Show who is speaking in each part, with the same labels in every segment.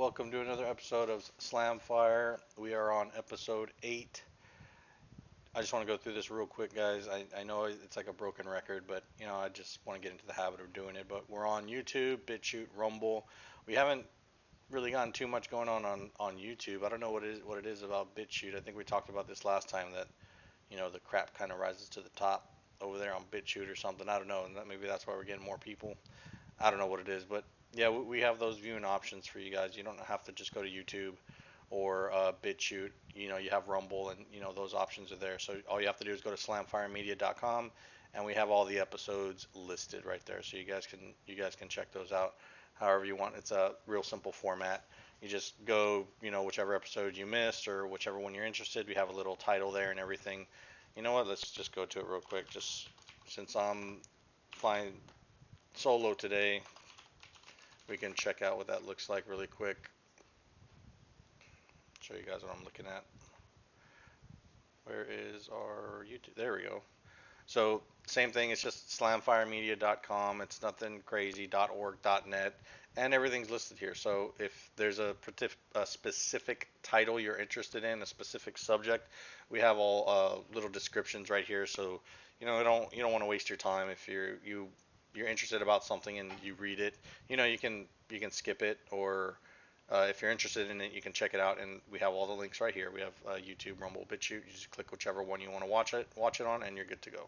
Speaker 1: welcome to another episode of Slam Fire. We are on episode 8. I just want to go through this real quick, guys. I know it's like a broken record, but I just want to get into the habit of doing it. But we're on YouTube, BitChute, Rumble. We haven't really gotten too much going on YouTube. I don't know what it is about BitChute. I think we talked about this last time that the crap kind of rises to the top over there on BitChute or something. I don't know, and maybe that's why we're getting more people. I don't know what it is, but yeah, we have those viewing options for you guys. You don't have to just go to YouTube or BitChute. You have Rumble, and those options are there. So all you have to do is go to slamfiremedia.com, and we have all the episodes listed right there. So you guys can check those out however you want. It's a real simple format. You just go, whichever episode you missed or whichever one you're interested. We have a little title there and everything. You know what? Let's just go to it real quick. Just since I'm flying solo today, we can check out what that looks like really quick. Show you guys what I'm looking at. Where is our YouTube? There we go. So same thing. It's just slamfiremedia.com. It's nothing crazy. .org, .net, and everything's listed here. So if there's a specific title you're interested in, a specific subject, we have all little descriptions right here. So you don't want to waste your time if you're interested about something and you read it. You can skip it, or if you're interested in it, you can check it out, and we have all the links right here. We have YouTube, Rumble, BitChute. You just click whichever one you want to watch it on, and you're good to go.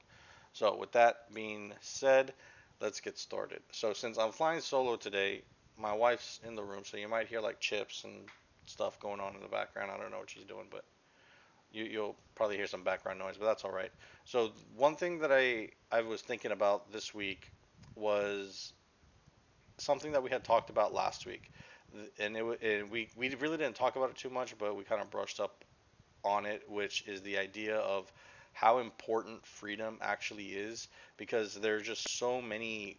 Speaker 1: So with that being said, let's get started. So since I'm flying solo today, my wife's in the room, so you might hear like chips and stuff going on in the background. I don't know what she's doing, but you'll probably hear some background noise, but that's all right. So one thing that I was thinking about this week was something that we had talked about last week, and we really didn't talk about it too much, but we kind of brushed up on it, which is the idea of how important freedom actually is, because there's just so many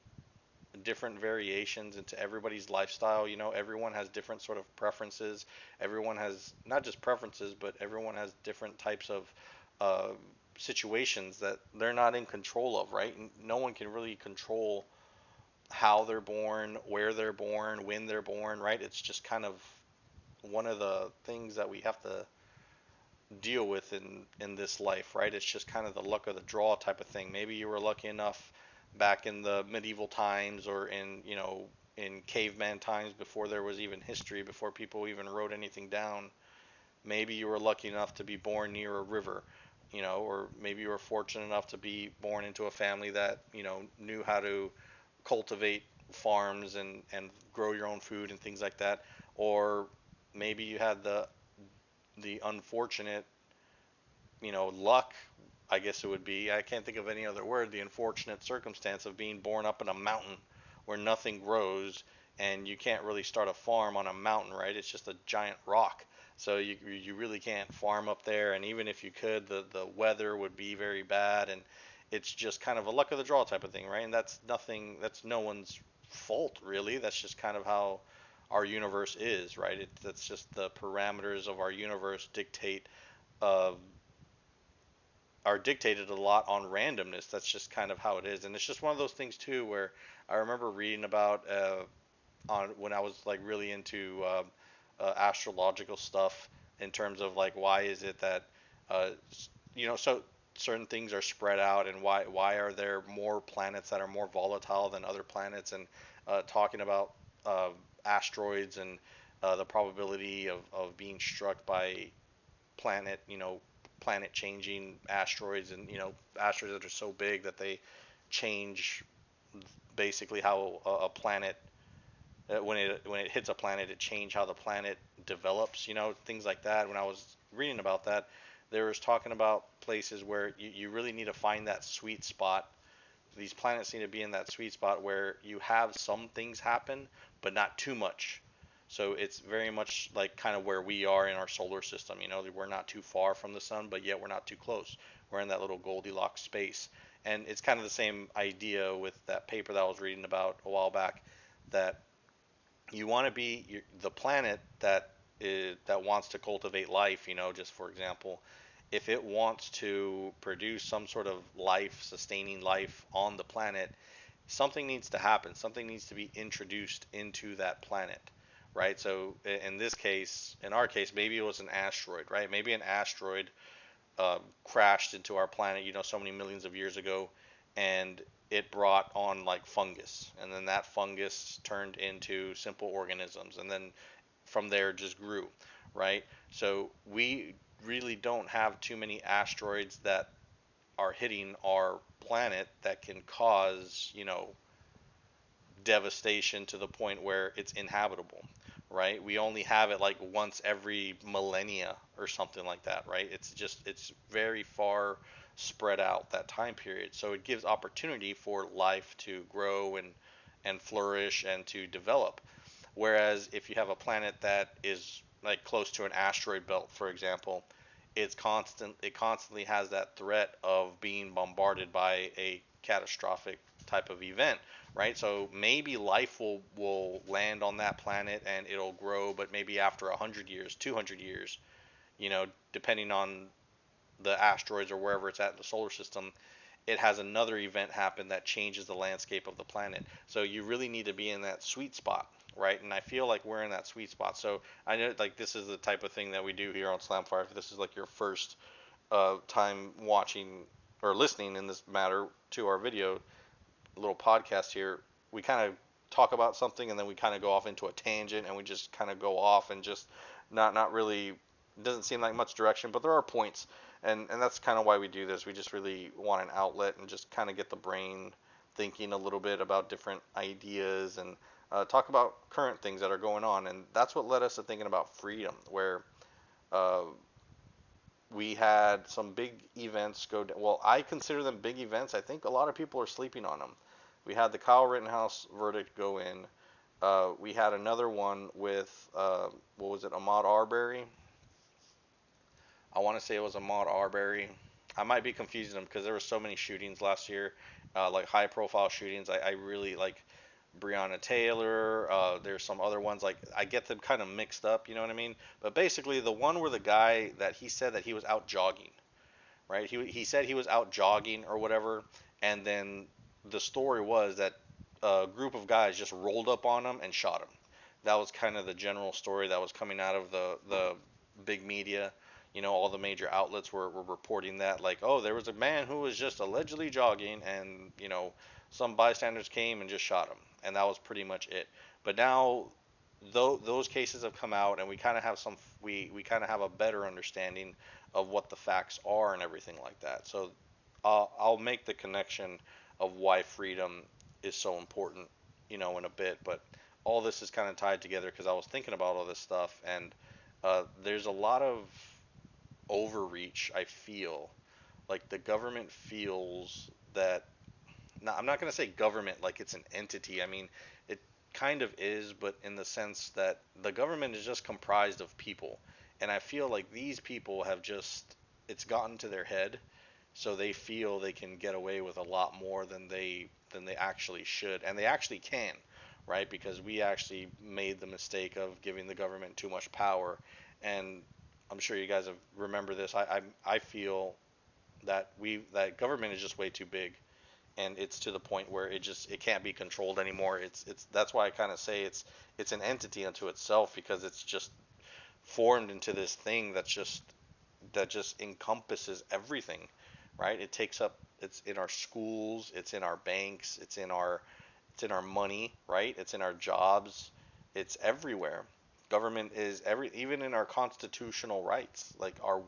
Speaker 1: different variations into everybody's lifestyle. Everyone has different sort of preferences. Everyone has not just preferences, but everyone has different types of uh, situations that they're not in control of, right? No one can really control how they're born, where they're born, when they're born, right? It's just kind of one of the things that we have to deal with in this life, right? It's just kind of the luck of the draw type of thing. Maybe you were lucky enough back in the medieval times, or in caveman times, before there was even history, before people even wrote anything down. Maybe you were lucky enough to be born near a river, or maybe you were fortunate enough to be born into a family that knew how to cultivate farms and grow your own food and things like that. Or maybe you had the unfortunate, luck, I guess it would be. I can't think of any other word. The unfortunate circumstance of being born up in a mountain where nothing grows, and you can't really start a farm on a mountain, right? It's just a giant rock. So you really can't farm up there, and even if you could, the weather would be very bad, and it's just kind of a luck of the draw type of thing, right? And that's no one's fault really. That's just kind of how our universe is, right? That's just the parameters of our universe uh, are dictated a lot on randomness. That's just kind of how it is, and it's just one of those things too, where I remember reading about on when I was like really into astrological stuff, in terms of like why is it that uh, so certain things are spread out, and why are there more planets that are more volatile than other planets, and talking about uh, asteroids, and the probability of being struck by planet, planet changing asteroids, and asteroids that are so big that they change basically how a planet, when it hits a planet, it change how the planet develops, things like that. When I was reading about that, there was talking about places where you really need to find that sweet spot. These planets need to be in that sweet spot where you have some things happen, but not too much. So it's very much like kind of where we are in our solar system. We're not too far from the sun, but yet we're not too close. We're in that little Goldilocks space. And it's kind of the same idea with that paper that I was reading about a while back, that you want to be the planet that wants to cultivate life. Just for example, if it wants to produce some sort of life, sustaining life on the planet, something needs to happen. Something needs to be introduced into that planet, right? So in this case, in our case, maybe it was an asteroid, right? Maybe an asteroid crashed into our planet, so many millions of years ago, and it brought on like fungus, and then that fungus turned into simple organisms, and then from there just grew, right? So we really don't have too many asteroids that are hitting our planet that can cause, devastation to the point where it's inhabitable, right? We only have it like once every millennia or something like that, right? It's very far spread out that time period. So it gives opportunity for life to grow and flourish and to develop. Whereas if you have a planet that is like close to an asteroid belt, for example, it constantly has that threat of being bombarded by a catastrophic type of event, right? So maybe life will land on that planet and it'll grow, but maybe after 100 years, 200 years, depending on the asteroids or wherever it's at in the solar system, it has another event happen that changes the landscape of the planet. So you really need to be in that sweet spot, right? And I feel like we're in that sweet spot. So I know like this is the type of thing that we do here on Slamfire. If this is like your first time watching or listening in this matter to our video little podcast here, we kind of talk about something and then we kind of go off into a tangent and we just kind of go off and just not really doesn't seem like much direction, but there are points, and that's kind of why we do this. We just really want an outlet and just kind of get the brain thinking a little bit about different ideas and talk about current things that are going on, and that's what led us to thinking about freedom, where uh, we had some big events go down. Well, I consider them big events. I think a lot of people are sleeping on them. We had the Kyle Rittenhouse verdict go in. We had another one with what was it, Ahmaud Arbery? I want to say it was Ahmaud Arbery. I might be confusing them because there were so many shootings last year, like high-profile shootings. I really like Breonna Taylor. There's some other ones like I get them kind of mixed up. You know what I mean? But basically, the one where the guy that he said that he was out jogging, right? He said he was out jogging or whatever, and then the story was that a group of guys just rolled up on him and shot him. That was kind of the general story that was coming out of the big media. All the major outlets were reporting that, like, oh, there was a man who was just allegedly jogging, and some bystanders came and just shot him, and that was pretty much it. But now, though those cases have come out, and we kind of have we kind of have a better understanding of what the facts are and everything like that. So I'll make the connection of why freedom is so important, in a bit. But all this is kind of tied together because I was thinking about all this stuff, and there's a lot of overreach. I feel like the government feels that. Now, I'm not going to say government like it's an entity. I mean, it kind of is, but in the sense that the government is just comprised of people. And I feel like these people have just, it's gotten to their head, so they feel they can get away with a lot more than they actually should, and they actually can, right? Because we actually made the mistake of giving the government too much power, and I'm sure you guys have remember this. I feel that government is just way too big, and it's to the point where it can't be controlled anymore. It's that's why I kind of say it's an entity unto itself, because it's just formed into this thing that just encompasses everything, right? It takes up, it's in our schools, it's in our banks, it's in our money, right? It's in our jobs, it's everywhere. Government is even in our constitutional rights, like our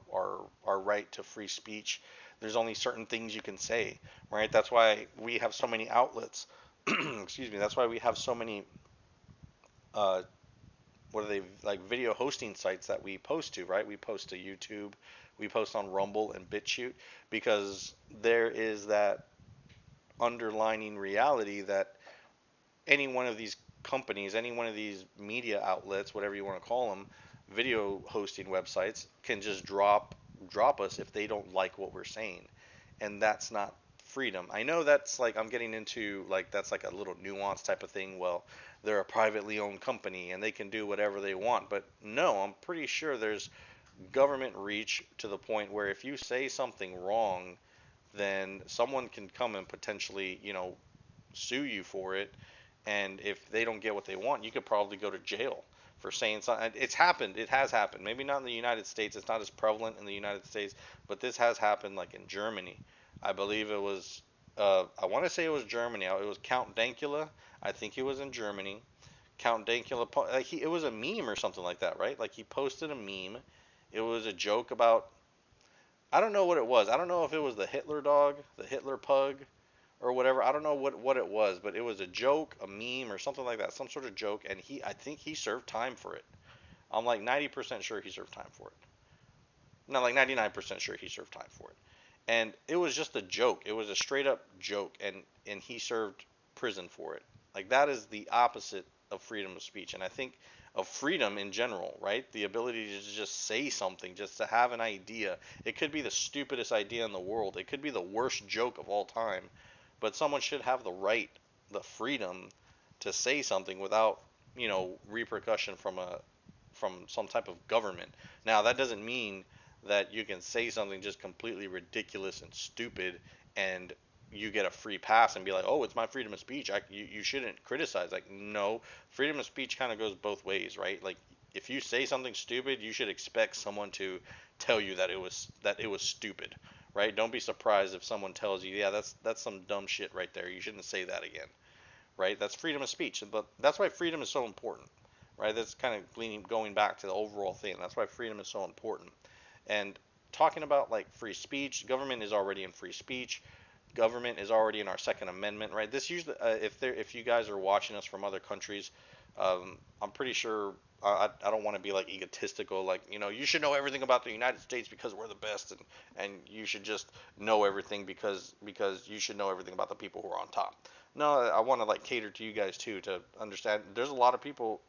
Speaker 1: right to free speech. There's only certain things you can say, right? That's why we have so many outlets. Excuse me. That's why we have so many uh, what are they, like, video hosting sites that we post to, right? We post to YouTube, we post on Rumble and BitChute, because there is that underlining reality that any one of these companies, any one of these media outlets, whatever you want to call them, video hosting websites, can just drop us if they don't like what we're saying, and that's not freedom. I know that's like I'm getting into like that's like a little nuance type of thing. Well, they're a privately owned company and they can do whatever they want, but no, I'm pretty sure there's government reach to the point where if you say something wrong, then someone can come and potentially, sue you for it. And if they don't get what they want, you could probably go to jail for saying something. It's happened. It has happened. Maybe not in the United States. It's not as prevalent in the United States, but this has happened like in Germany. I believe it was. I want to say it was Germany. It was Count Dankula. I think it was in Germany. Count Dankula. It was a meme or something like that, right? Like he posted a meme. It was a joke about. I don't know what it was. I don't know if it was the Hitler dog, the Hitler pug, or whatever. I don't know what it was, but it was a joke, a meme, or something like that, some sort of joke, and I think he served time for it. I'm like 90% sure he served time for it. No, like 99% sure he served time for it. And it was just a joke. It was a straight up joke, and he served prison for it. Like that is the opposite of freedom of speech, and I think of freedom in general, right? The ability to just say something, just to have an idea. It could be the stupidest idea in the world. It could be the worst joke of all time, but someone should have the right, the freedom to say something without, repercussion from some type of government. Now, that doesn't mean that you can say something just completely ridiculous and stupid and you get a free pass and be like, oh, it's my freedom of speech. You shouldn't criticize. Like, no, freedom of speech kind of goes both ways, right? Like, if you say something stupid, you should expect someone to tell you that it was stupid, right? Don't be surprised if someone tells you, yeah, that's some dumb shit right there. You shouldn't say that again, right? That's freedom of speech, but that's why freedom is so important, right? That's kind of going back to the overall thing. That's why freedom is so important. And talking about like free speech, government is already in free speech. Government is already in our Second Amendment, right? This usually, if you guys are watching us from other countries, I'm pretty sure I don't want to be like egotistical, like you should know everything about the United States because we're the best, and you should just know everything because you should know everything about the people who are on top. No, I want to like cater to you guys too to understand. There's a lot of people.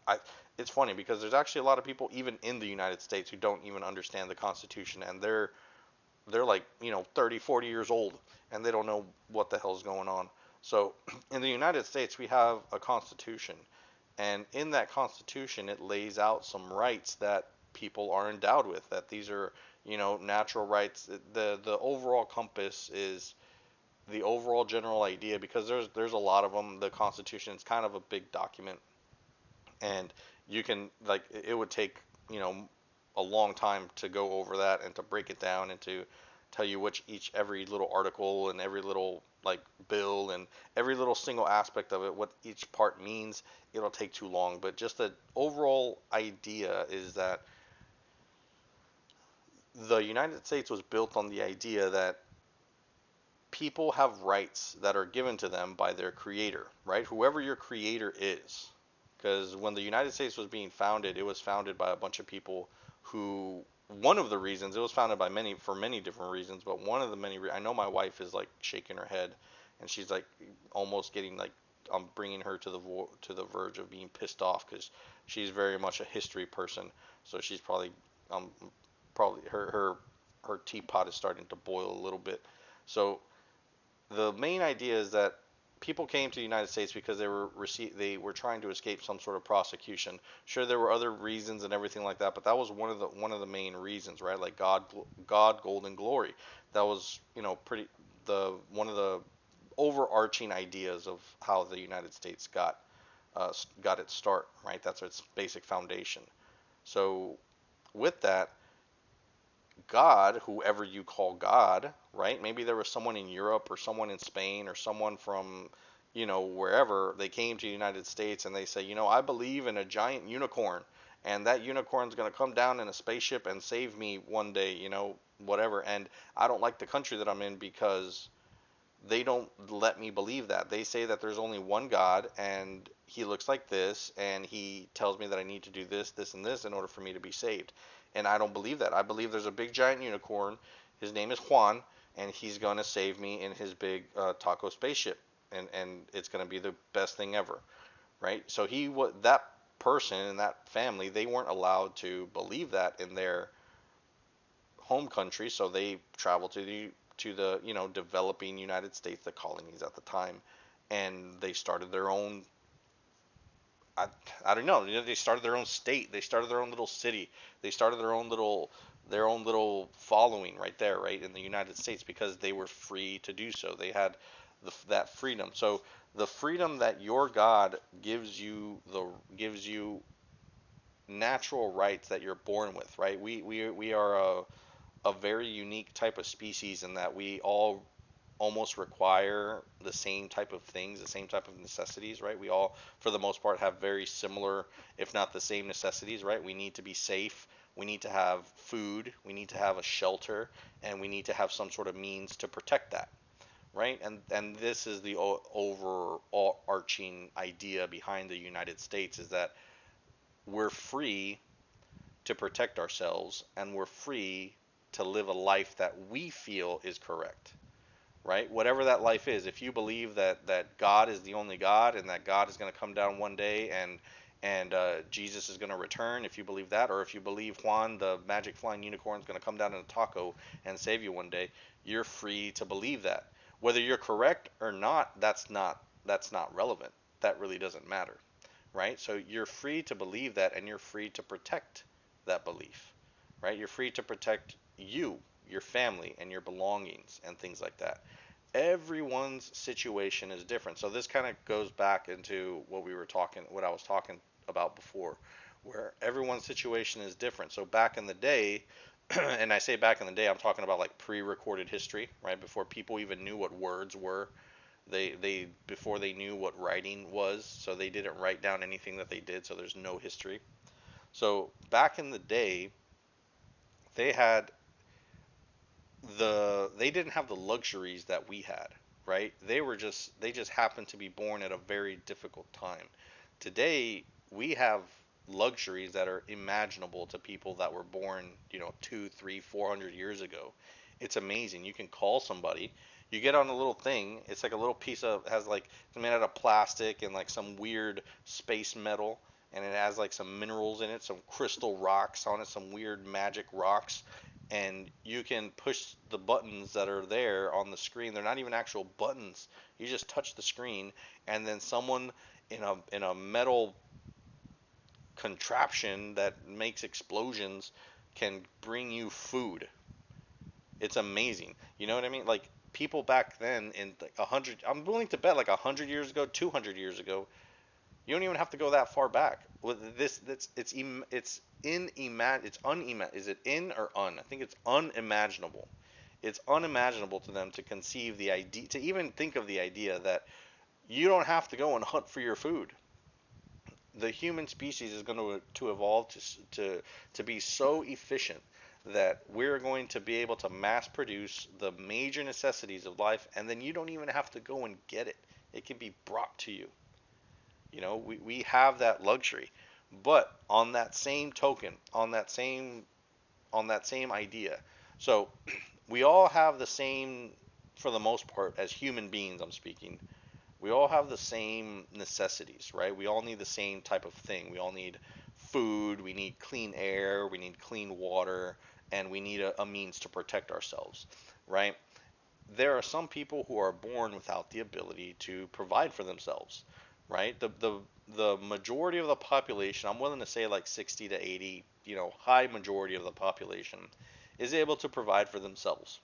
Speaker 1: It's funny because there's actually a lot of people even in the United States who don't even understand the Constitution, and they're like 30 40 years old and they don't know what the hell's going on. So in the United States we have a constitution, and in that constitution it lays out some rights that people are endowed with, that these are natural rights. The overall compass is the overall general idea, because there's a lot of them. The constitution is kind of a big document, and you can like it would take a long time to go over that and to break it down and to tell you every little article and every little like bill and every little single aspect of it, what each part means. It'll take too long, but just the overall idea is that the United States was built on the idea that people have rights that are given to them by their creator, right? Whoever your creator is. Because when the United States was being founded, it was founded by a bunch of people who, one of the reasons, it was founded by for many different reasons, but one of the many, I know my wife is like shaking her head and she's like almost getting like, I'm bringing her to the verge of being pissed off because she's very much a history person. So she's um, probably her teapot is starting to boil a little bit. So the main idea is that people came to the United States because they were trying to escape some sort of prosecution. Sure, there were other reasons and everything like that, but that was one of the main reasons, right? Like God, gold, and glory. That was pretty the one of the overarching ideas of how the United States got its start, right? That's its basic foundation. So with that, God, whoever you call God, right? Maybe there was someone in Europe or someone in Spain or someone from, wherever they came to the United States and they say, I believe in a giant unicorn, and that unicorn's going to come down in a spaceship and save me one day, whatever. And I don't like the country that I'm in because they don't let me believe that. They say that there's only one God and he looks like this and he tells me that I need to do this, this, and this in order for me to be saved. And I don't believe that. I believe there's a big giant unicorn. His name is Juan, and he's going to save me in his big taco spaceship. And it's going to be the best thing ever, right? So that person and that family, they weren't allowed to believe that in their home country, so they traveled to the developing United States, the colonies at the time, and they started their own. I, I don't know. They started their own state. They started their own little city. They started their own little following right there, right in the United States, because they were free to do so. They had that freedom. So the freedom that your God gives you natural rights that you're born with, right? We are a very unique type of species in that we all almost require the same type of things, the same type of necessities, right? We all, for the most part, have very similar, if not the same necessities, right? We need to be safe. We need to have food. We need to have a shelter, and we need to have some sort of means to protect that, right? And this is the overarching idea behind the United States is that we're free to protect ourselves, and we're free to live a life that we feel is correct, right? Whatever that life is, if you believe that God is the only God and that God is going to come down one day and Jesus is going to return, if you believe that, or if you believe Juan, the magic flying unicorn, is going to come down in a taco and save you one day, you're free to believe that. Whether you're correct or not, that's not relevant. That really doesn't matter, right? So you're free to believe that, and you're free to protect that belief, right? You're free to protect you, your family, and your belongings and things like that. Everyone's situation is different. So this kind of goes back into what I was talking about before, where everyone's situation is different. So back in the day, and I say back in the day, I'm talking about like pre-recorded history, right? Before people even knew what words were. They before they knew what writing was, so they didn't write down anything that they did, so there's no history. So back in the day, they had they didn't have the luxuries that we had, right? They just happened to be born at a very difficult time. Today, we have luxuries that are imaginable to people that were born, 2, 3, 400 years ago. It's amazing. You can call somebody. You get on a little thing. It's like a little piece of has like it's made out of plastic and like some weird space metal, and it has like some minerals in it, some crystal rocks on it, some weird magic rocks, and you can push the buttons that are there on the screen. They're not even actual buttons. You just touch the screen, and then someone in a metal contraption that makes explosions can bring you food. It's amazing. You know what I mean? Like people back then in like 100, I'm willing to bet like 100 years ago, 200 years ago, you don't even have to go that far back. With this, it's it's is it in or un? I think it's unimaginable. It's unimaginable to them to conceive the idea, to even think of the idea that you don't have to go and hunt for your food. The human species is going to evolve to be so efficient that we're going to be able to mass produce the major necessities of life, and then you don't even have to go and get it. It can be brought to you. We have that luxury. But on that same token, on that same idea, so we all have the same, for the most part, as human beings, I'm speaking, we all have the same necessities, right? We all need the same type of thing. We all need food, we need clean air, we need clean water, and we need a means to protect ourselves, right? There are some people who are born without the ability to provide for themselves, right? The majority of the population, I'm willing to say like 60 to 80, high majority of the population is able to provide for themselves,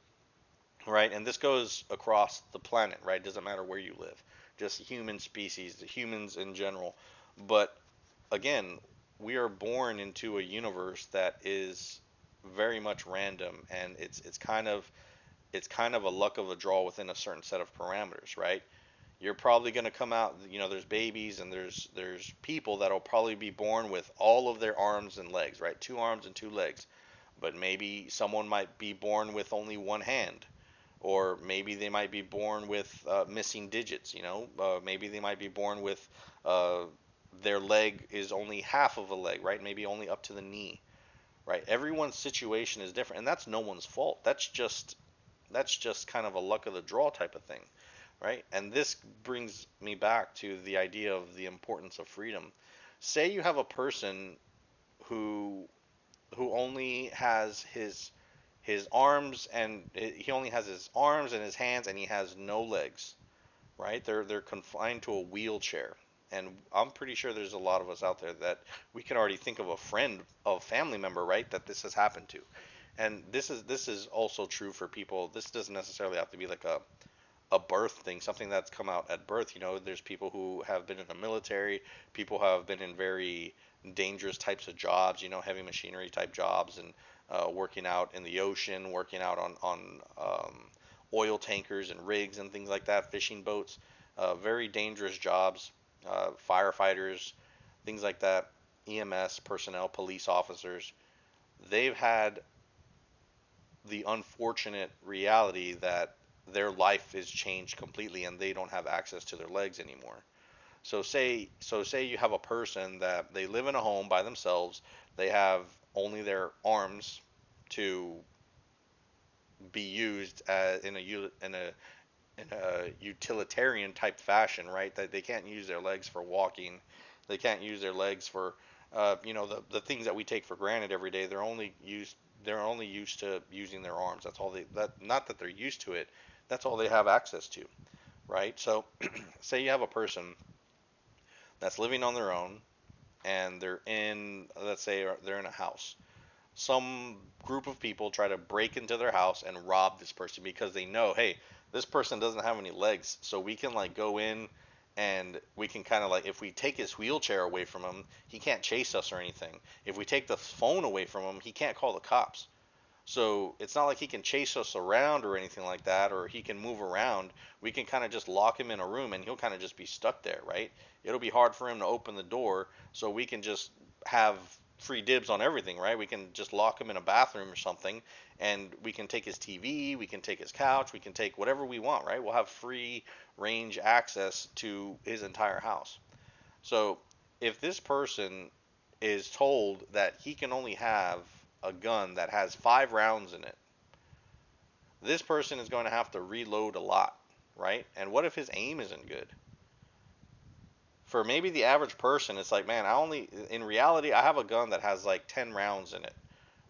Speaker 1: right? And this goes across the planet, right? It doesn't matter where you live, just human species, the humans in general. But again, we are born into a universe that is very much random, and it's kind of a luck of a draw within a certain set of parameters, right? You're probably going to come out, there's babies and there's people that'll probably be born with all of their arms and legs, right? Two arms and two legs. But maybe someone might be born with only one hand, or maybe they might be born with missing digits, maybe they might be born with uh, their leg is only half of a leg, right? Maybe only up to the knee, right? Everyone's situation is different, and that's no one's fault. That's just kind of a luck of the draw type of thing, right? And this brings me back to the idea of the importance of freedom. Say you have a person who only has his arms, and he only has his arms and his hands, and he has no legs, right? They're confined to a wheelchair. And I'm pretty sure there's a lot of us out there that we can already think of a friend, a family member, right, that this has happened to. And this is also true for people. This doesn't necessarily have to be like a birth thing, something that's come out at birth. There's people who have been in the military, people who have been in very dangerous types of jobs, heavy machinery type jobs, and working out in the ocean, working out on oil tankers and rigs and things like that, fishing boats, very dangerous jobs, firefighters, things like that, EMS personnel, police officers. They've had the unfortunate reality that their life is changed completely and they don't have access to their legs anymore. So say you have a person that they live in a home by themselves, they have only their arms to be used in a utilitarian type fashion, right? That they can't use their legs for walking, they can't use their legs for the things that we take for granted every day. They're only used to using their arms. That's all that not that they're used to it. That's all they have access to, right? So say you have a person that's living on their own and let's say they're in a house. Some group of people try to break into their house and rob this person because they know, hey, this person doesn't have any legs, so we can like go in and we can kind of like, if we take his wheelchair away from him, he can't chase us or anything. If we take the phone away from him, he can't call the cops. So it's not like he can chase us around or anything like that, or he can move around. We can kind of just lock him in a room and he'll kind of just be stuck there, right? It'll be hard for him to open the door, so we can just have free dibs on everything, right? We can just lock him in a bathroom or something, and we can take his TV, we can take his couch, we can take whatever we want, right? We'll have free range access to his entire house. So if this person is told that he can only have a gun that has 5 rounds in it, this person is going to have to reload a lot, right? And what if his aim isn't good? For maybe the average person, it's like, man, in reality, I have a gun that has like 10 rounds in it,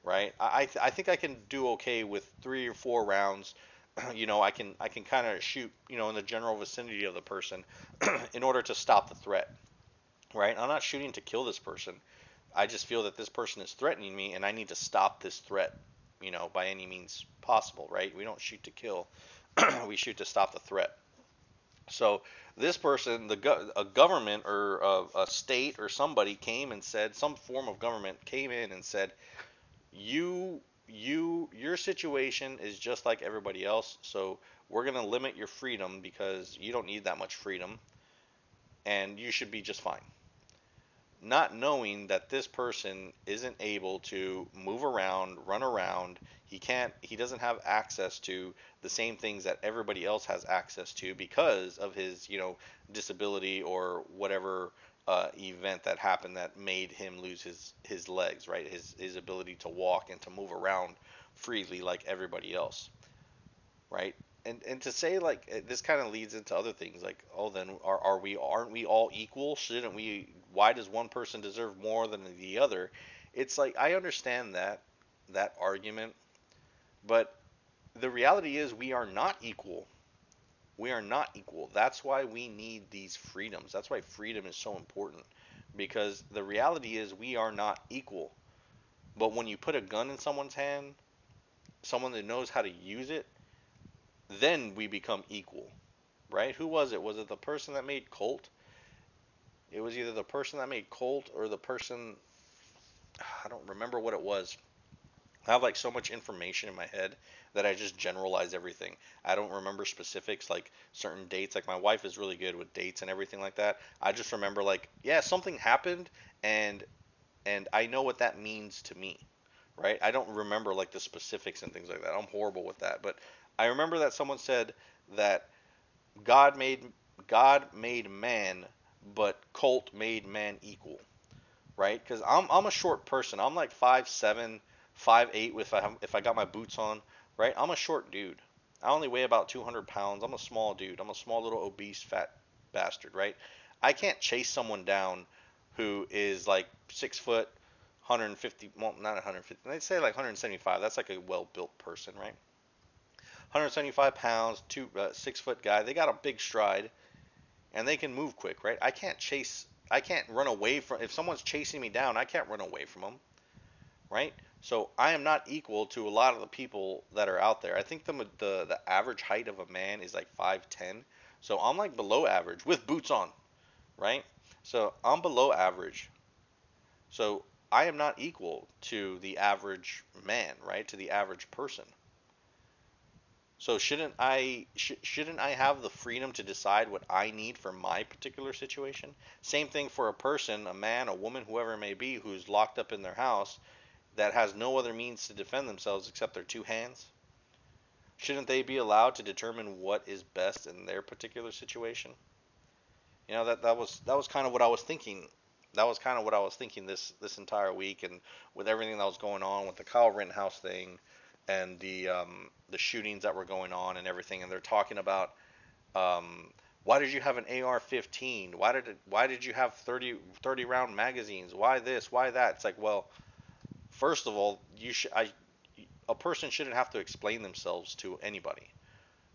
Speaker 1: right? I think I can do okay with 3 or 4 rounds. I can kind of shoot, in the general vicinity of the person in order to stop the threat, right? I'm not shooting to kill this person. I just feel that this person is threatening me and I need to stop this threat, by any means possible, right? We don't shoot to kill, we shoot to stop the threat. So this person, a government or a state or somebody came and said, some form of government came in and said, your situation is just like everybody else, so we're going to limit your freedom because you don't need that much freedom and you should be just fine, not knowing that this person isn't able to move around, run around. He doesn't have access to the same things that everybody else has access to because of his, disability or whatever event that happened that made him lose his legs, right? His ability to walk and to move around freely like everybody else, right? And to say like this kind of leads into other things like, oh, then aren't we all equal? Shouldn't we? Why does one person deserve more than the other? It's like, I understand that argument, but the reality is we are not equal. We are not equal. That's why we need these freedoms. That's why freedom is so important, because the reality is we are not equal. But when you put a gun in someone's hand, someone that knows how to use it, then we become equal, right? Who was it? Was it the person that made Colt? It was either the person that made Colt or the person, I don't remember what it was. I have like so much information in my head that I just generalize everything. I don't remember specifics like certain dates. Like my wife is really good with dates and everything like that. I just remember like, yeah, something happened and I know what that means to me, right? I don't remember like the specifics and things like that. I'm horrible with that, but I remember that someone said that God made God made man, but Colt made man equal, right? Because I'm a short person. I'm like 5'7", 5'8" if I got my boots on, right? I'm a short dude. I only weigh about 200 pounds. I'm a small dude. I'm a small little obese fat bastard, right? I can't chase someone down who is like 6 foot, 150, well, not 150. They say like 175. That's like a well-built person, right? 175 pounds, 6 foot guy. They got a big stride and they can move quick, right? I can't run away from, if someone's chasing me down, I can't run away from them, right? So I am not equal to a lot of the people that are out there. I think the average height of a man is like 5'10". So I'm like below average with boots on, right? So I'm below average. So I am not equal to the average man, right? To the average person. So shouldn't I have the freedom to decide what I need for my particular situation? Same thing for a person, a man, a woman, whoever it may be, who's locked up in their house that has no other means to defend themselves except their two hands. Shouldn't they be allowed to determine what is best in their particular situation? That was kind of what I was thinking. That was kind of what I was thinking this entire week, and with everything that was going on with the Kyle Rittenhouse thing, and the shootings that were going on and everything, and they're talking about why did you have an AR-15? Why did you have 30 round magazines? Why this? Why that? It's like, well, first of all, a person shouldn't have to explain themselves to anybody,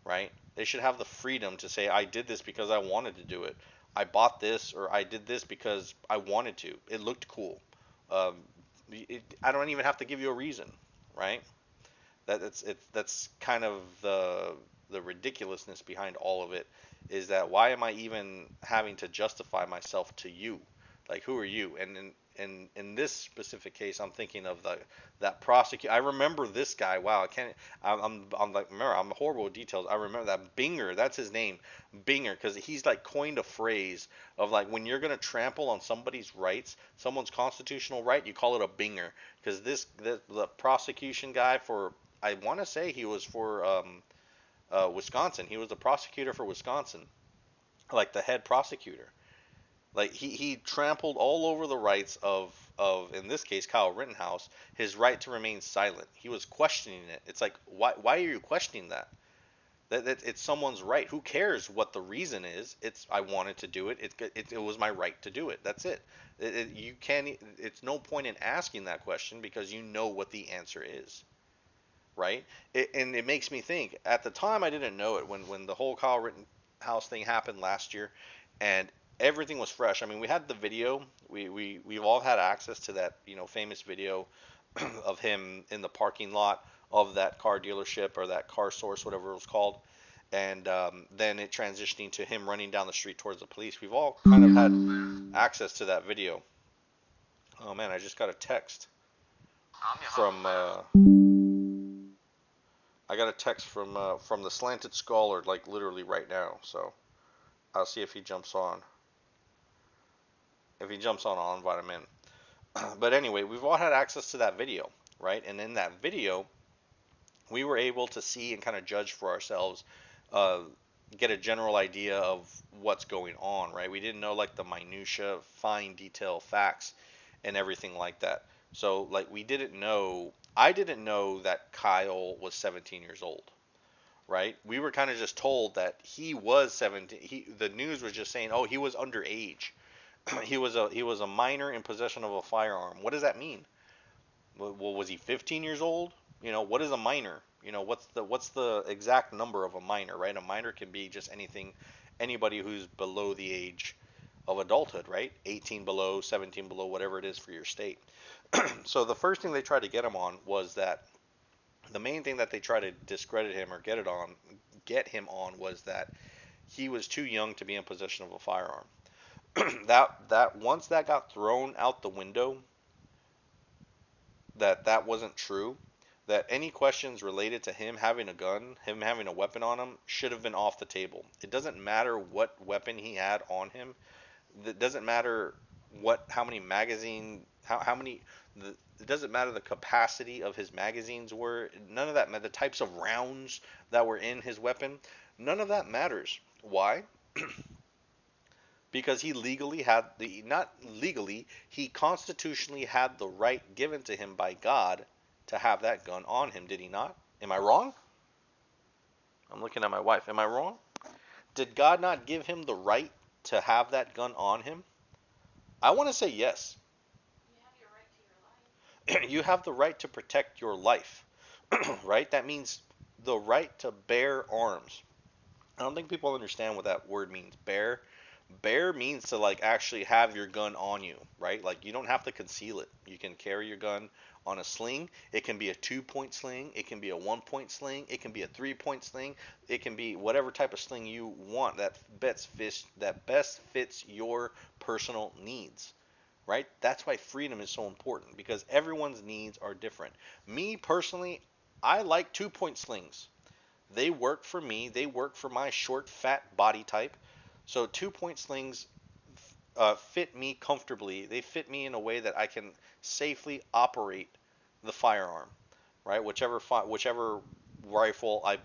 Speaker 1: right? They should have the freedom to say, I did this because I wanted to do it. I bought this, or I did this because I wanted to. It looked cool. Um, I don't even have to give you a reason, right? That's kind of the ridiculousness behind all of it, is that why am I even having to justify myself to you? Like, who are you? And in this specific case, I'm thinking of that prosecutor. I remember this guy. Wow, I can't. I'm like, remember, I'm horrible with details. I remember that Binger. That's his name, Binger, because he's like coined a phrase of like, when you're gonna trample on somebody's rights, someone's constitutional right, you call it a Binger. Because the prosecution guy for, I want to say he was for Wisconsin. He was the prosecutor for Wisconsin, like the head prosecutor. Like he trampled all over the rights of in this case Kyle Rittenhouse, his right to remain silent. He was questioning it. It's like, why are you questioning that? That it's someone's right. Who cares what the reason is? It's, I wanted to do it. It was my right to do it. That's it. You can't. It's no point in asking that question because you know what the answer is, right? And it makes me think. At the time, I didn't know it when the whole Kyle Rittenhouse thing happened last year, and everything was fresh. I mean, we had the video. We've all had access to that, famous video of him in the parking lot of that car dealership or that car source, whatever it was called. And then it transitioning to him running down the street towards the police. We've all kind of had access to that video. Oh man, I just got a text from I got a text from the Slanted Scholar, like literally right now. So I'll see if he jumps on. If he jumps on, I'll invite him in. But anyway, we've all had access to that video, right? And in that video, we were able to see and kind of judge for ourselves, uh, get a general idea of what's going on, right? We didn't know like the minutia, fine detail facts and everything like that. So like we didn't know, I didn't know that Kyle was 17 years old, right? We were kind of just told that he was 17. The news was just saying, oh, he was underage. He was a minor in possession of a firearm. What does that mean? Well, was he 15 years old? What is a minor? What's the exact number of a minor, right? A minor can be just anything, anybody who's below the age of adulthood, right? 18 below, 17 below, whatever it is for your state. So the first thing they tried to get him on was that the main thing that they tried to discredit him or get him on was that he was too young to be in possession of a firearm. That once that got thrown out the window, that wasn't true, that any questions related to him having a gun, him having a weapon on him, should have been off the table. It doesn't matter what weapon he had on him. It doesn't matter how many how many, it doesn't matter the capacity of his magazines were. None of that, the types of rounds that were in his weapon, none of that matters. Why? Because he legally had not legally, he constitutionally had the right given to him by God to have that gun on him, did he not? Am I wrong? I'm looking at my wife. Am I wrong? Did God not give him the right to have that gun on him? I want to say yes. You have the right to protect your life, right? That means the right to bear arms. I don't think people understand what that word means. Bear means to like actually have your gun on you, right? Like you don't have to conceal it. You can carry your gun on a sling. It can be a 2-point sling. It can be a 1-point sling. It can be a 3-point sling. It can be whatever type of sling you want that best fits your personal needs, right? That's why freedom is so important because everyone's needs are different. Me personally, I like 2 point slings. They work for me. They work for my short, fat body type. So 2 point slings fit me comfortably. They fit me in a way that I can safely operate the firearm, right? Whichever rifle I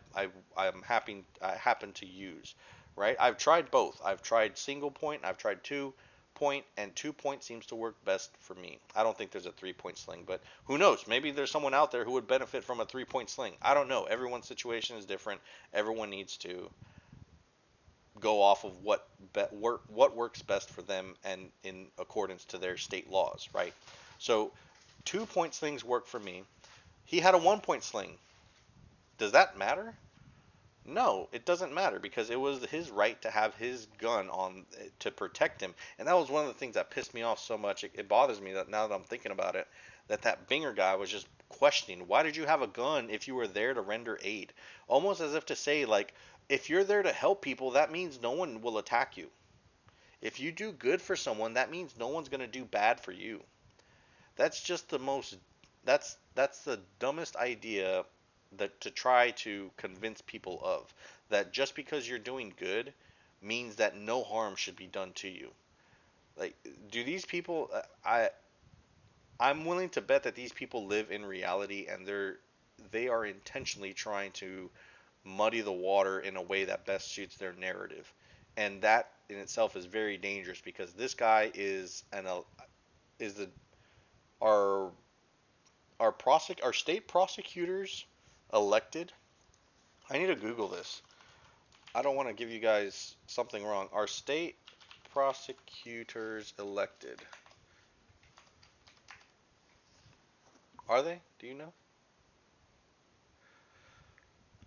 Speaker 1: happen to use, right? I've tried both. I've tried single point. I've tried 2 point, and 2 point seems to work best for me. I don't think there's a 3 point sling, but who knows? Maybe there's someone out there who would benefit from a 3 point sling. I don't know. Everyone's situation is different. Everyone needs to go off of what works best for them and in accordance to their state laws, right? So 2 point slings work for me. He had a 1 point sling. Does that matter? No, it doesn't matter because it was his right to have his gun on to protect him. And that was one of the things that pissed me off so much. It bothers me that now that I'm thinking about it, that Binger guy was just questioning, why did you have a gun if you were there to render aid? Almost as if to say, like, if you're there to help people, that means no one will attack you. If you do good for someone, that means no one's going to do bad for you. That's just the most that's the dumbest idea that to try to convince people of that just because you're doing good means that no harm should be done to you. Like, do these people I'm willing to bet that these people live in reality and they are intentionally trying to muddy the water in a way that best suits their narrative. And that in itself is very dangerous because this guy is the our our state prosecutors elected. I need to Google this. I don't want to give you guys something wrong. Are state prosecutors elected? Are they? Do you know?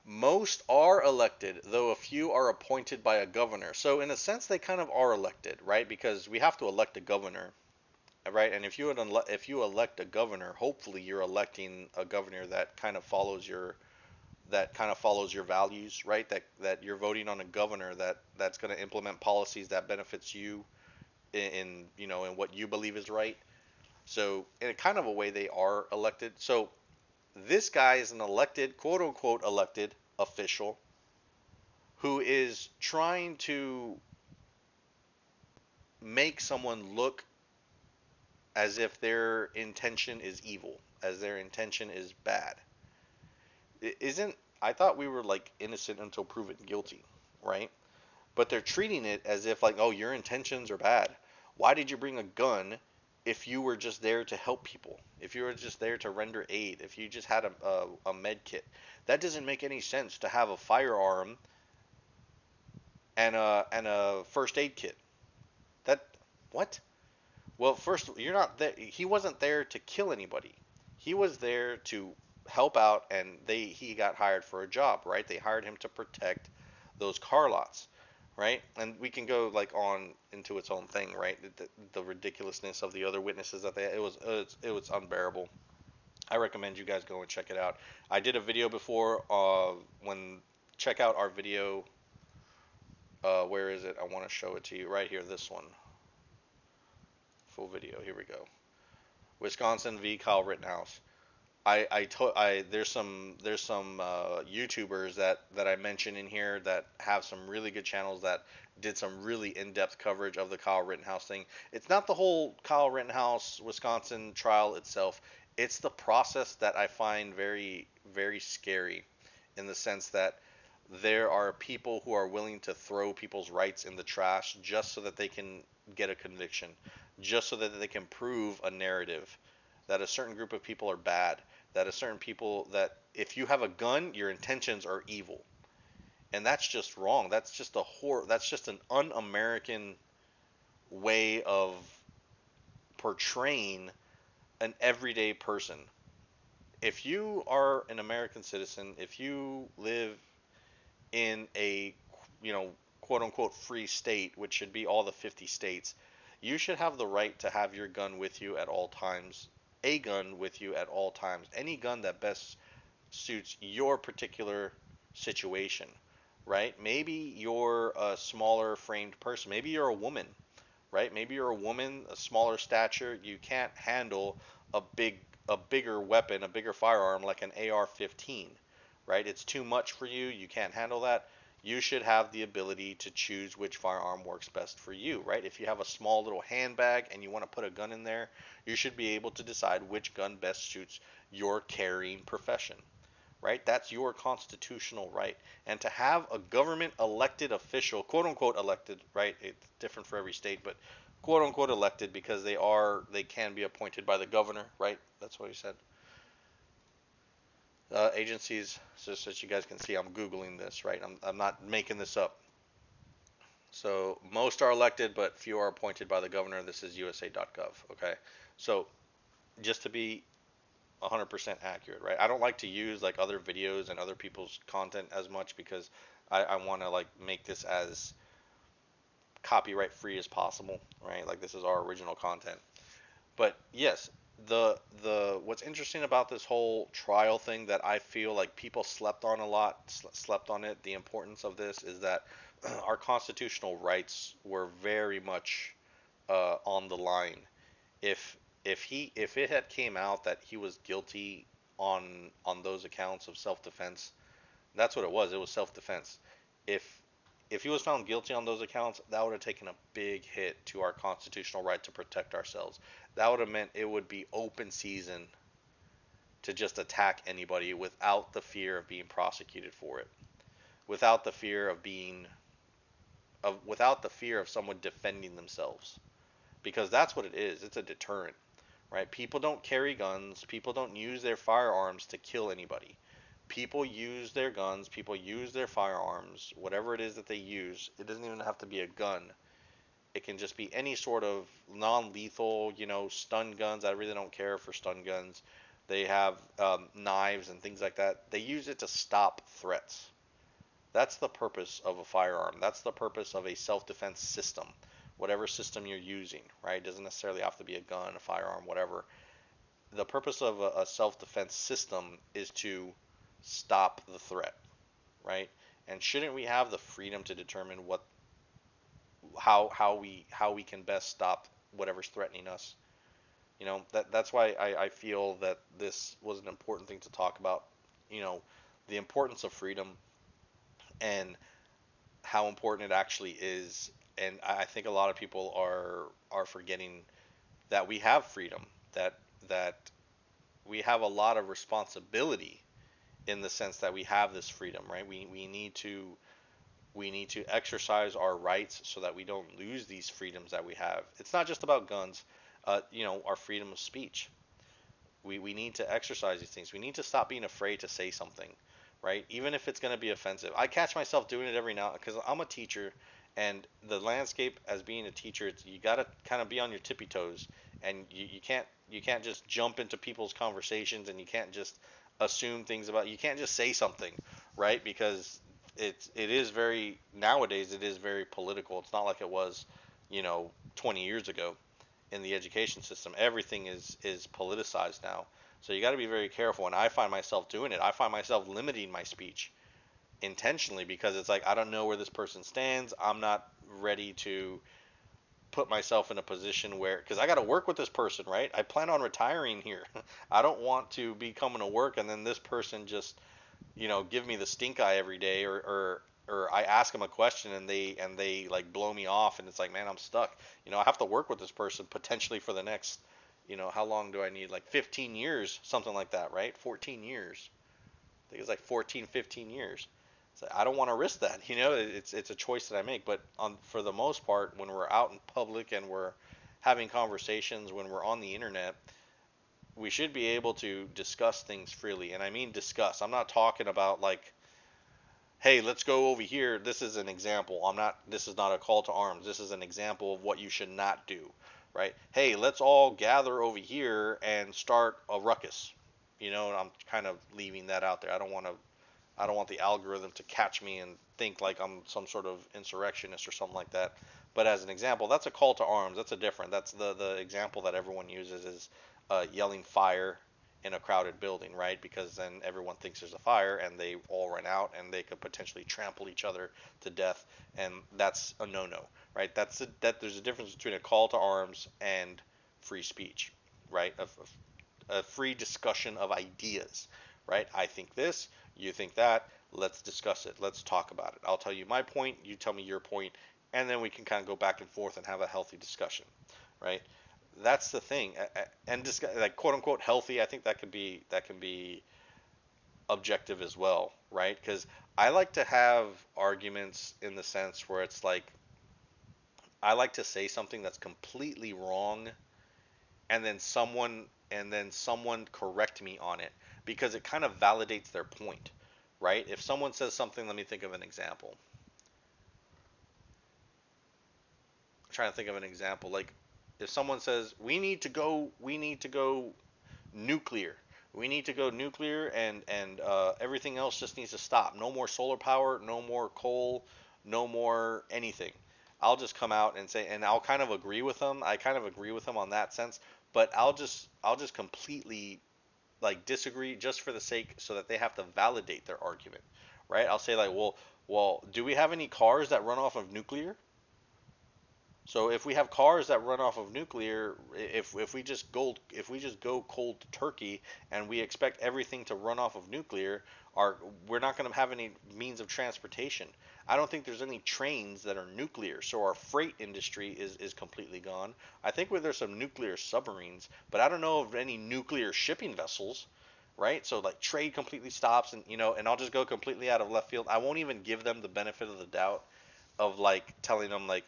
Speaker 1: Most are elected, though a few are appointed by a governor. So in a sense, they kind of are elected, right? Because we have to elect a governor, right? And if you elect a governor, hopefully you're electing a governor that kind of follows your values, right? That you're voting on a governor that's going to implement policies that benefits you in what you believe is right. So in a kind of a way, they are elected. So this guy is an elected, quote unquote, elected official who is trying to make someone look as if their intention is evil, as their intention is bad. Isn't I thought we were like innocent until proven guilty, right? But they're treating it as if like, oh, your intentions are bad. Why did you bring a gun if you were just there to help people? If you were just there to render aid? If you just had a med kit? That doesn't make any sense to have a firearm and a first aid kit. That what? Well, first, you're not there. He wasn't there to kill anybody. He was there to help out, and he got hired for a job, right? They hired him to protect those car lots, right? And we can go like on into its own thing, right? The ridiculousness of the other witnesses that it was unbearable. I recommend you guys go and check it out. I did a video before. When check out our video. Where is it? I want to show it to you right here. This one, full video. Here we go. Wisconsin v. Kyle Rittenhouse. There's some YouTubers that I mentioned in here that have some really good channels that did some really in-depth coverage of the Kyle Rittenhouse thing. It's not the whole Kyle Rittenhouse Wisconsin trial itself. It's the process that I find very, very scary in the sense that there are people who are willing to throw people's rights in the trash just so that they can get a conviction, just so that they can prove a narrative that a certain group of people are bad, that a certain people that if you have a gun, your intentions are evil. And that's just wrong. That's just that's just an un-American way of portraying an everyday person. If you are an American citizen, if you live in a quote unquote free state, which should be all the 50 states, you should have the right to have your gun with you at all times, a gun with you at all times, any gun that best suits your particular situation, right? Maybe you're a smaller framed person, maybe you're a woman, right? Maybe you're a woman, a smaller stature, you can't handle a bigger weapon, a bigger firearm like an AR-15, right? It's too much for you, you can't handle that. You should have the ability to choose which firearm works best for you, right? If you have a small little handbag and you want to put a gun in there, you should be able to decide which gun best suits your carrying profession, right? That's your constitutional right. And to have a government elected official, quote unquote elected, right? It's different for every state, but quote unquote elected because they can be appointed by the governor, right? That's what he said. Agencies, so you guys can see, I'm Googling this, right? I'm not making this up. So most are elected, but few are appointed by the governor. This is USA.gov, okay? So just to be 100% accurate, right? I don't like to use like other videos and other people's content as much because I want to like make this as copyright free as possible, right? Like this is our original content. But yes, the what's interesting about this whole trial thing that I feel like people slept on a lot, slept on it. The importance of this is that our constitutional rights were very much on the line. If it had came out that he was guilty on those accounts of self-defense, that's what it was. It was self-defense. If if he was found guilty on those accounts, that would have taken a big hit to our constitutional right to protect ourselves. That would have meant it would be open season to just attack anybody without the fear of being prosecuted for it, without the fear of without the fear of someone defending themselves, because that's what it is. It's a deterrent, right? People don't carry guns. People don't use their firearms to kill anybody. People use their guns. People use their firearms. Whatever it is that they use, it doesn't even have to be a gun. It can just be any sort of non-lethal, stun guns. I really don't care for stun guns. They have knives and things like that. They use it to stop threats. That's the purpose of a firearm. That's the purpose of a self-defense system, whatever system you're using, right? It doesn't necessarily have to be a gun, a firearm, whatever. The purpose of a self-defense system is to stop the threat, right? And shouldn't we have the freedom to determine how we can best stop whatever's threatening us? That's why I feel that this was an important thing to talk about. You know, the importance of freedom and how important it actually is. And I think a lot of people are forgetting that we have freedom, that we have a lot of responsibility in the sense that we have this freedom, right? We need to exercise our rights so that we don't lose these freedoms that we have. It's not just about guns, our freedom of speech. We need to exercise these things. We need to stop being afraid to say something, right? Even if it's going to be offensive. I catch myself doing it every now because I'm a teacher, and the landscape as being a teacher, you got to kind of be on your tippy toes, and you can't just jump into people's conversations, and you can't just assume things about. You can't just say something, right? Because it is very nowadays. It is very political. It's not like it was, 20 years ago in the education system. Everything is politicized now. So you got to be very careful. And I find myself doing it. I find myself limiting my speech intentionally because it's like I don't know where this person stands. I'm not ready to put myself in a position where because I got to work with this person, right? I plan on retiring here. I don't want to be coming to work and then this person just give me the stink eye every day, or I ask them a question and they like blow me off, and it's like, man, I'm stuck. I have to work with this person potentially for the next, how long do I need? Like 15 years, something like that, right? 14 years. I think it's like 14, 15 years. So I don't want to risk that. It's a choice that I make. But for the most part, when we're out in public and we're having conversations, when we're on the internet, we should be able to discuss things freely. And I mean discuss. I'm not talking about like, hey, let's go over here. This is an example. This is not a call to arms. This is an example of what you should not do, right? Hey, let's all gather over here and start a ruckus. And I'm kind of leaving that out there. I don't want the algorithm to catch me and think like I'm some sort of insurrectionist or something like that. But as an example, that's a call to arms. That's a different. That's the example that everyone uses is yelling fire in a crowded building, right? Because then everyone thinks there's a fire and they all run out and they could potentially trample each other to death, and that's a no-no, right? That there's a difference between a call to arms and free speech, right? A free discussion of ideas, right? I think this, you think that. Let's discuss it. Let's talk about it. I'll tell you my point, you tell me your point, and then we can kind of go back and forth and have a healthy discussion, right? That's the thing, and just like quote unquote healthy. I think that can be objective as well, right? Because I like to have arguments in the sense where it's like I like to say something that's completely wrong, and then someone correct me on it because it kind of validates their point, right? If someone says something, let me think of an example. I'm trying to think of an example. Like if someone says we need to go nuclear. We need to go nuclear, and everything else just needs to stop. No more solar power, no more coal, no more anything. I'll just come out and say, and I'll kind of agree with them. I kind of agree with them on that sense, but I'll just completely like disagree just for the sake so that they have to validate their argument, right? I'll say like, well, do we have any cars that run off of nuclear? So if we have cars that run off of nuclear, if we just go cold turkey and we expect everything to run off of nuclear, we're not going to have any means of transportation. I don't think there's any trains that are nuclear, so our freight industry is completely gone. I think where there's some nuclear submarines, but I don't know of any nuclear shipping vessels, right? So like trade completely stops, and and I'll just go completely out of left field. I won't even give them the benefit of the doubt of like telling them like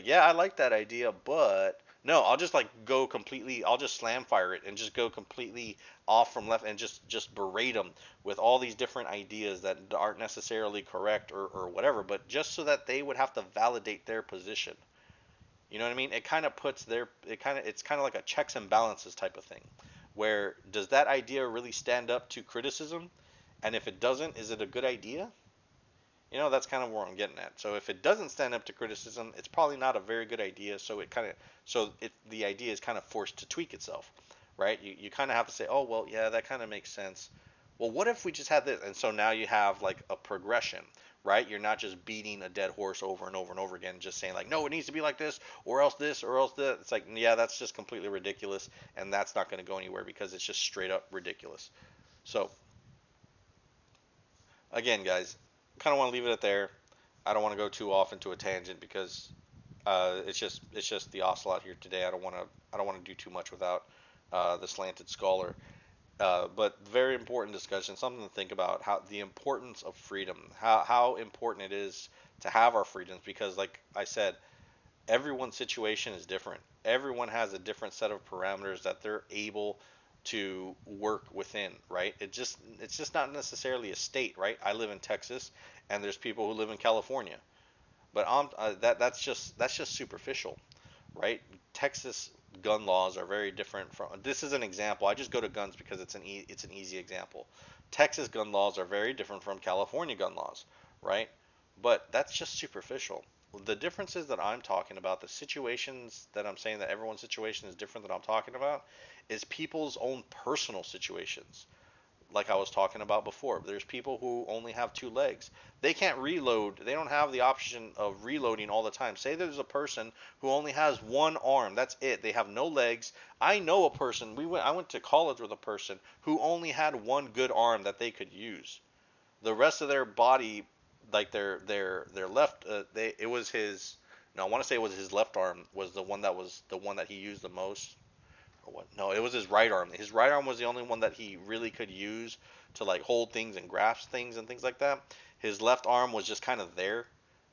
Speaker 1: yeah, I like that idea, but no, I'll just like go completely, I'll just slam fire it and just go completely off from left and just berate them with all these different ideas that aren't necessarily correct or whatever, but just so that they would have to validate their position. You know what I mean? It kind of puts it's kind of like a checks and balances type of thing, where does that idea really stand up to criticism? And if it doesn't, is it a good idea? That's kind of where I'm getting at. So if it doesn't stand up to criticism, it's probably not a very good idea. The idea is kind of forced to tweak itself, right? You kind of have to say, oh well, yeah, that kind of makes sense. Well, what if we just had this? And so now you have like a progression, right? You're not just beating a dead horse over and over and over again, just saying like, no, it needs to be like this, or else that. It's like, yeah, that's just completely ridiculous, and that's not going to go anywhere because it's just straight up ridiculous. So again, guys, kind of want to leave it at there. I don't want to go too off into a tangent because it's just the Ocelot here today. I don't want to do too much without the slanted scholar. But very important discussion, something to think about, how the importance of freedom, how important it is to have our freedoms, because like I said, everyone's situation is different. Everyone has a different set of parameters that they're able to work within, right? It's just not necessarily a state, right? I live in Texas, and there's people who live in California, but that's just superficial, right? Texas gun laws are very different from. This is an example. I just go to guns because it's an easy example. Texas gun laws are very different from California gun laws, right? But that's just superficial. The differences that I'm talking about, the situations that I'm saying that everyone's situation is different that I'm talking about, is people's own personal situations. Like I was talking about before, there's people who only have two legs. They can't reload. They don't have the option of reloading all the time. Say there's a person who only has one arm. That's it. They have no legs. I know a person. I went to college with a person who only had one good arm that they could use. The rest of their body, like their left, it was his. No, I want to say it was his left arm was the one that he used the most. Or what? No, it was his right arm. His right arm was the only one that he really could use to like hold things and grasp things and things like that. His left arm was just kind of there.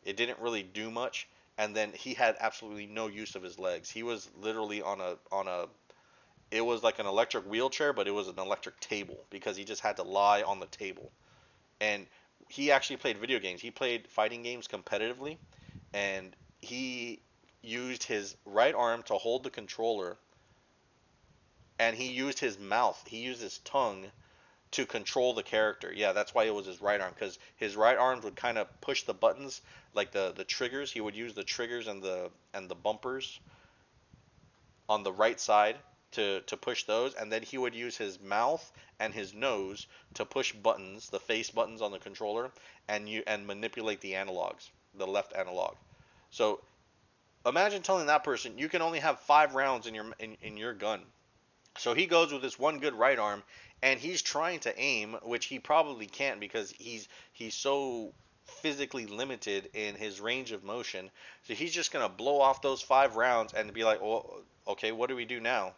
Speaker 1: It didn't really do much. And then he had absolutely no use of his legs. He was literally on a it was like an electric wheelchair, but it was an electric table because he just had to lie on the table. And he actually played video games. He played fighting games competitively, and he used his right arm to hold the controller, and he used his mouth. He used his tongue to control the character. Yeah, that's why it was his right arm, because his right arm would kind of push the buttons, like the triggers. He would use the triggers and the bumpers on the right side, to push those, and then he would use his mouth and his nose to push buttons, the face buttons on the controller, and manipulate the analogs, the left analog. So imagine telling that person you can only have 5 rounds in your gun. So he goes with this one good right arm, and he's trying to aim, which he probably can't because he's so physically limited in his range of motion. So he's just gonna blow off those 5 rounds and be like, well, okay, what do we do now?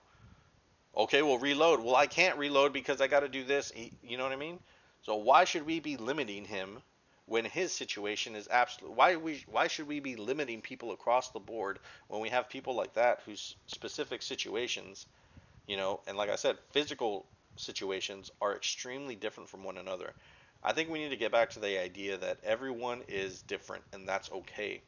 Speaker 1: Okay, well, reload. Well, I can't reload because I got to do this. You know what I mean? So why should we be limiting him when his situation is absolute? Why should we be limiting people across the board when we have people like that whose specific situations, and like I said, physical situations are extremely different from one another. I think we need to get back to the idea that everyone is different and that's okay.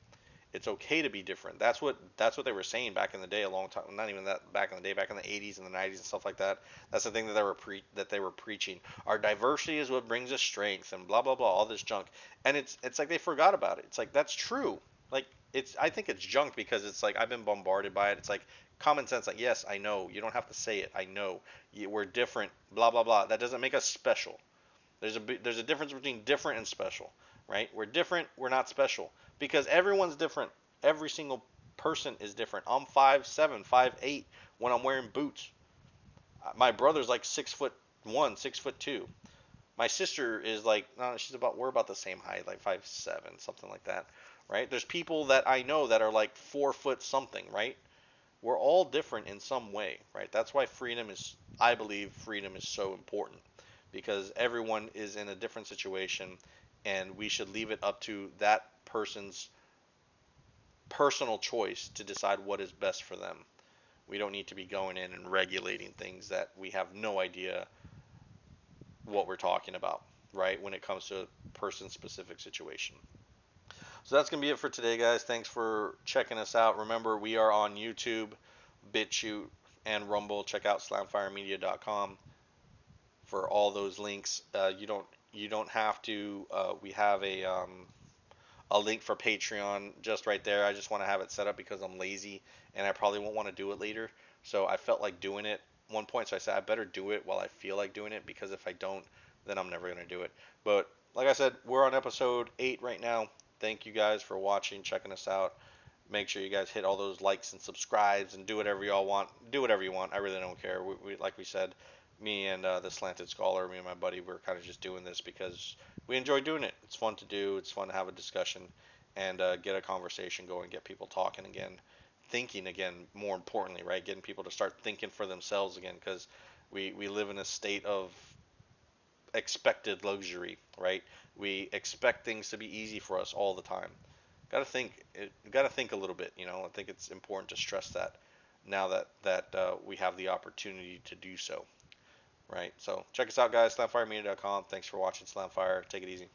Speaker 1: It's okay to be different. That's what they were saying back in the day, a long time. Not even that back in the day, back in the 80s and the 90s and stuff like that. That's the thing that they were preaching. Our diversity is what brings us strength and blah blah blah, all this junk. And it's like they forgot about it. It's like that's true. Like I think it's junk because it's like I've been bombarded by it. It's like common sense. Like yes, I know. You don't have to say it. I know. We're different. Blah blah blah. That doesn't make us special. There's a difference between different and special, right? We're different, we're not special because everyone's different. Every single person is different. I'm 5'7", 5'8" when I'm wearing boots. My brother's like 6'1", 6'2". My sister is like, no, we're about the same height, like 5'7", something like that, right? There's people that I know that are like 4 foot something, right? We're all different in some way, right? That's why I believe freedom is so important because everyone is in a different situation and we should leave it up to that person's personal choice to decide what is best for them. We don't need to be going in and regulating things that we have no idea what we're talking about, right? When it comes to a person specific situation. So that's going to be it for today, guys. Thanks for checking us out. Remember, we are on YouTube, BitChute, and Rumble. Check out slamfiremedia.com for all those links. You don't have to. We have a link for Patreon just right there. I just want to have it set up because I'm lazy and I probably won't want to do it later. So I felt like doing it one point, so I said I better do it while I feel like doing it because if I don't, then I'm never gonna do it. But like I said, we're on episode 8 right now. Thank you guys for watching, checking us out. Make sure you guys hit all those likes and subscribes and do whatever y'all want. Do whatever you want. I really don't care. Like we said, me and the Slanted Scholar, me and my buddy, we're kind of just doing this because we enjoy doing it. It's fun to do. It's fun to have a discussion and get a conversation going, get people talking again, thinking again. More importantly, right, getting people to start thinking for themselves again because we live in a state of expected luxury, right? We expect things to be easy for us all the time. Got to think a little bit. I think it's important to stress that now that we have the opportunity to do so, right? So check us out, guys. Slamfiremedia.com. Thanks for watching Slamfire. Take it easy.